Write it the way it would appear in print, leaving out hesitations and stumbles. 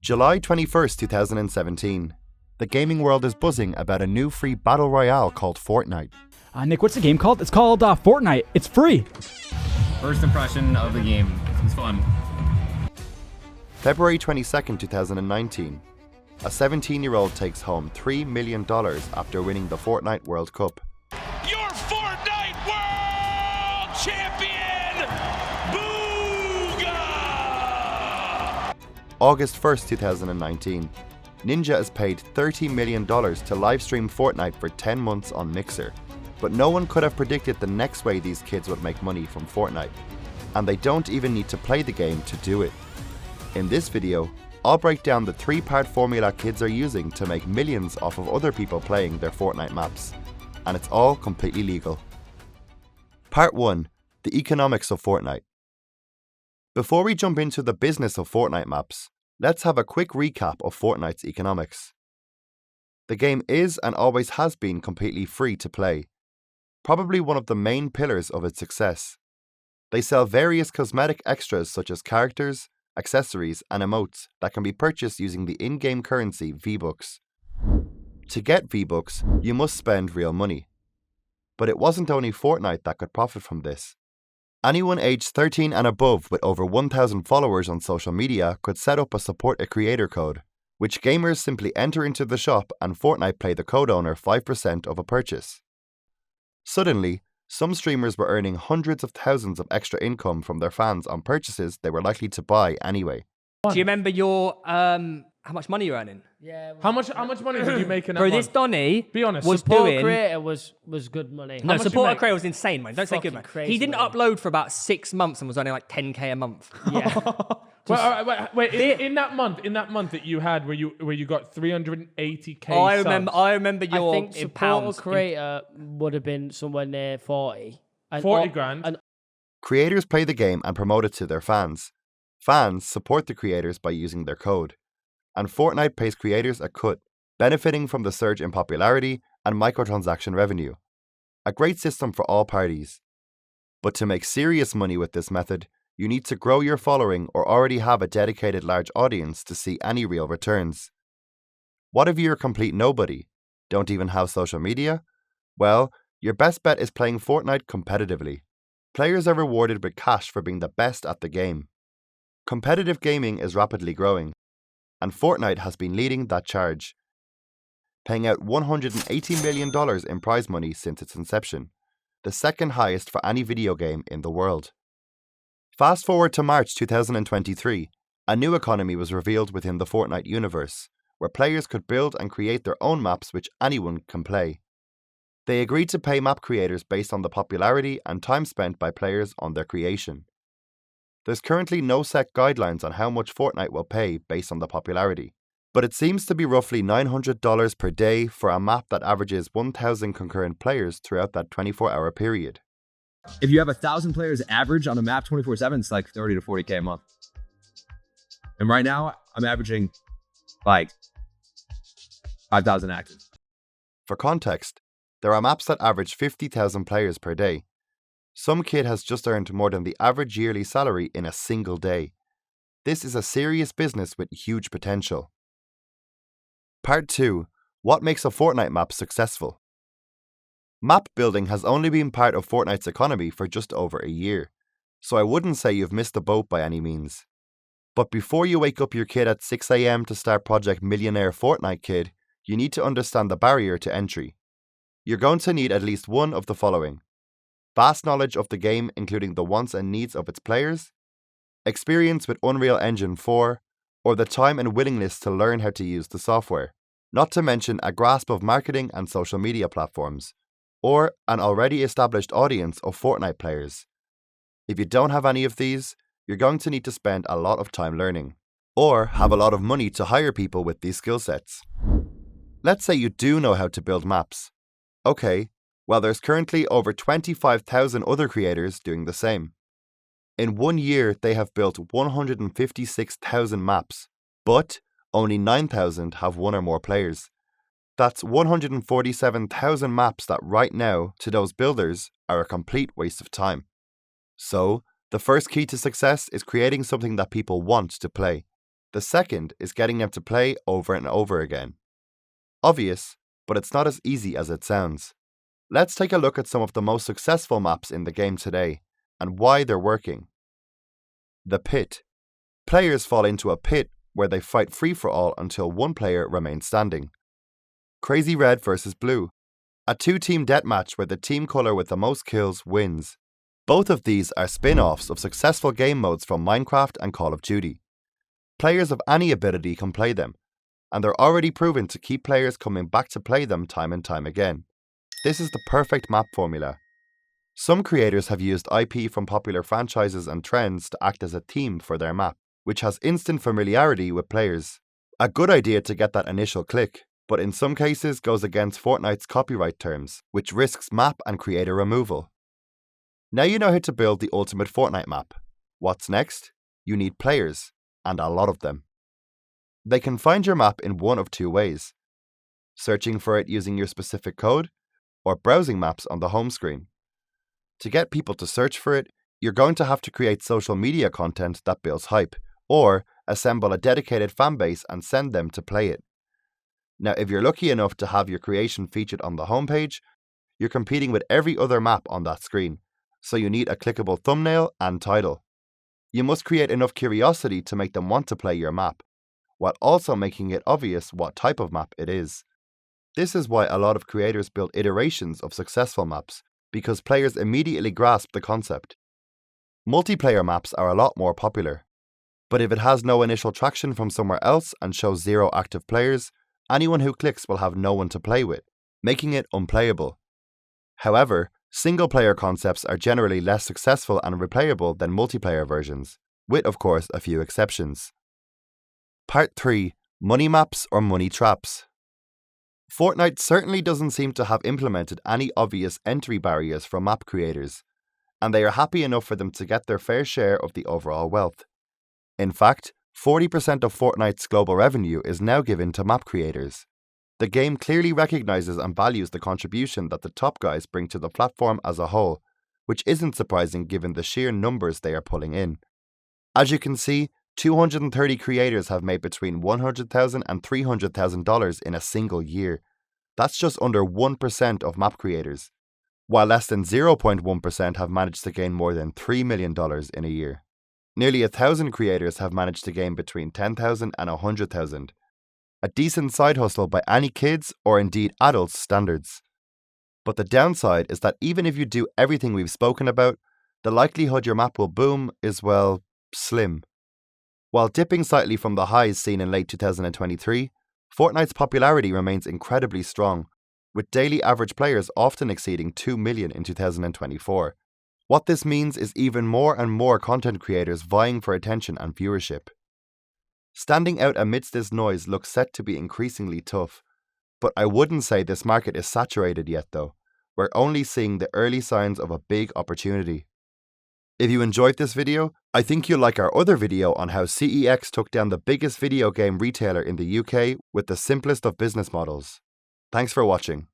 July 21st, 2017. The gaming world is buzzing about a new free battle royale called Fortnite. Nick, what's the game called? It's called Fortnite. It's free. First impression of the game. It's fun. February 22nd, 2019. A 17-year-old takes home $3 million after winning the Fortnite World Cup. Your Fortnite World Champion! Booga! August 1st, 2019. Ninja is paid $30 million to livestream Fortnite for 10 months on Mixer. But no one could have predicted the next way these kids would make money from Fortnite. And they don't even need to play the game to do it. In this video, I'll break down the 3-part formula kids are using to make millions off of other people playing their Fortnite maps. And it's all completely legal. Part 1. The Economics of Fortnite. Before we jump into the business of Fortnite maps, let's have a quick recap of Fortnite's economics. The game is and always has been completely free to play, probably one of the main pillars of its success. They sell various cosmetic extras such as characters, accessories, and emotes that can be purchased using the in-game currency V-Bucks. To get V-Bucks, you must spend real money. But it wasn't only Fortnite that could profit from this. Anyone aged 13 and above with over 1,000 followers on social media could set up a support a creator code, which gamers simply enter into the shop and Fortnite pay the code owner 5% of a purchase. Suddenly, some streamers were earning hundreds of thousands of extra income from their fans on purchases they were likely to buy anyway. Do you remember your how much money you're earning? Yeah. How much money did you make in that Bro, month? this Donny Be honest. was Support doing... creator was good money. No, much you support make? creator was insane, man. Don't say good, man. Fucking crazy He didn't money. upload for about 6 months and was earning like 10k a month. Yeah. Wait. In that month that you had, where you got 380k. I subs, remember I your think in support pounds. creator would have been somewhere near 40. And 40 grand. And Creators play the game and promote it to their fans. Fans support the creators by using their code. And Fortnite pays creators a cut, benefiting from the surge in popularity and microtransaction revenue. A great system for all parties. But to make serious money with this method, you need to grow your following or already have a dedicated large audience to see any real returns. What if you're a complete nobody? Don't even have social media? Well, your best bet is playing Fortnite competitively. Players are rewarded with cash for being the best at the game. Competitive gaming is rapidly growing, and Fortnite has been leading that charge, paying out $180 million in prize money since its inception, the second highest for any video game in the world. Fast forward to March 2023, a new economy was revealed within the Fortnite universe, where players could build and create their own maps which anyone can play. They agreed to pay map creators based on the popularity and time spent by players on their creation. There's currently no set guidelines on how much Fortnite will pay based on the popularity, but it seems to be roughly $900 per day for a map that averages 1,000 concurrent players throughout that 24-hour period. If you have 1,000 players average on a map 24/7, it's like 30 to 40K a month. And right now, I'm averaging like 5,000 active. For context, there are maps that average 50,000 players per day. Some kid has just earned more than the average yearly salary in a single day. This is a serious business with huge potential. Part 2. What makes a Fortnite map successful? Map building has only been part of Fortnite's economy for just over a year, so I wouldn't say you've missed the boat by any means. But before you wake up your kid at 6 AM to start Project Millionaire Fortnite Kid, you need to understand the barrier to entry. You're going to need at least one of the following: vast knowledge of the game including the wants and needs of its players, experience with Unreal Engine 4, or the time and willingness to learn how to use the software, not to mention a grasp of marketing and social media platforms, or an already established audience of Fortnite players. If you don't have any of these, you're going to need to spend a lot of time learning, or have a lot of money to hire people with these skill sets. Let's say you do know how to build maps. Okay, well there's currently over 25,000 other creators doing the same. In 1 year, they have built 156,000 maps, but only 9,000 have one or more players. That's 147,000 maps that right now, to those builders, are a complete waste of time. So, the first key to success is creating something that people want to play. The second is getting them to play over and over again. Obvious, but it's not as easy as it sounds. Let's take a look at some of the most successful maps in the game today, and why they're working. The Pit. Players fall into a pit where they fight free-for-all until one player remains standing. Crazy Red vs Blue. A two-team deathmatch where the team colour with the most kills wins. Both of these are spin-offs of successful game modes from Minecraft and Call of Duty. Players of any ability can play them, and they're already proven to keep players coming back to play them time and time again. This is the perfect map formula. Some creators have used IP from popular franchises and trends to act as a theme for their map, which has instant familiarity with players. A good idea to get that initial click, but in some cases goes against Fortnite's copyright terms, which risks map and creator removal. Now you know how to build the ultimate Fortnite map. What's next? You need players, and a lot of them. They can find your map in one of two ways: searching for it using your specific code, or browsing maps on the home screen. To get people to search for it, you're going to have to create social media content that builds hype, or assemble a dedicated fanbase and send them to play it. Now, if you're lucky enough to have your creation featured on the homepage, you're competing with every other map on that screen, so you need a clickable thumbnail and title. You must create enough curiosity to make them want to play your map, while also making it obvious what type of map it is. This is why a lot of creators build iterations of successful maps, because players immediately grasp the concept. Multiplayer maps are a lot more popular, but if it has no initial traction from somewhere else and shows 0 active players, anyone who clicks will have no one to play with, making it unplayable. However, single-player concepts are generally less successful and replayable than multiplayer versions, with of course a few exceptions. Part 3. Money maps or money traps. Fortnite certainly doesn't seem to have implemented any obvious entry barriers for map creators, and they are happy enough for them to get their fair share of the overall wealth. In fact, 40% of Fortnite's global revenue is now given to map creators. The game clearly recognizes and values the contribution that the top guys bring to the platform as a whole, which isn't surprising given the sheer numbers they are pulling in. As you can see, 230 creators have made between $100,000 and $300,000 in a single year. That's just under 1% of map creators, while less than 0.1% have managed to gain more than $3 million in a year. Nearly 1,000 creators have managed to gain between $10,000 and $100,000. A decent side hustle by any kids or indeed adults' standards. But the downside is that even if you do everything we've spoken about, the likelihood your map will boom is, well, slim. While dipping slightly from the highs seen in late 2023, Fortnite's popularity remains incredibly strong, with daily average players often exceeding 2 million in 2024. What this means is even more and more content creators vying for attention and viewership. Standing out amidst this noise looks set to be increasingly tough, but I wouldn't say this market is saturated yet though. We're only seeing the early signs of a big opportunity. If you enjoyed this video, I think you'll like our other video on how CEX took down the biggest video game retailer in the UK with the simplest of business models. Thanks for watching.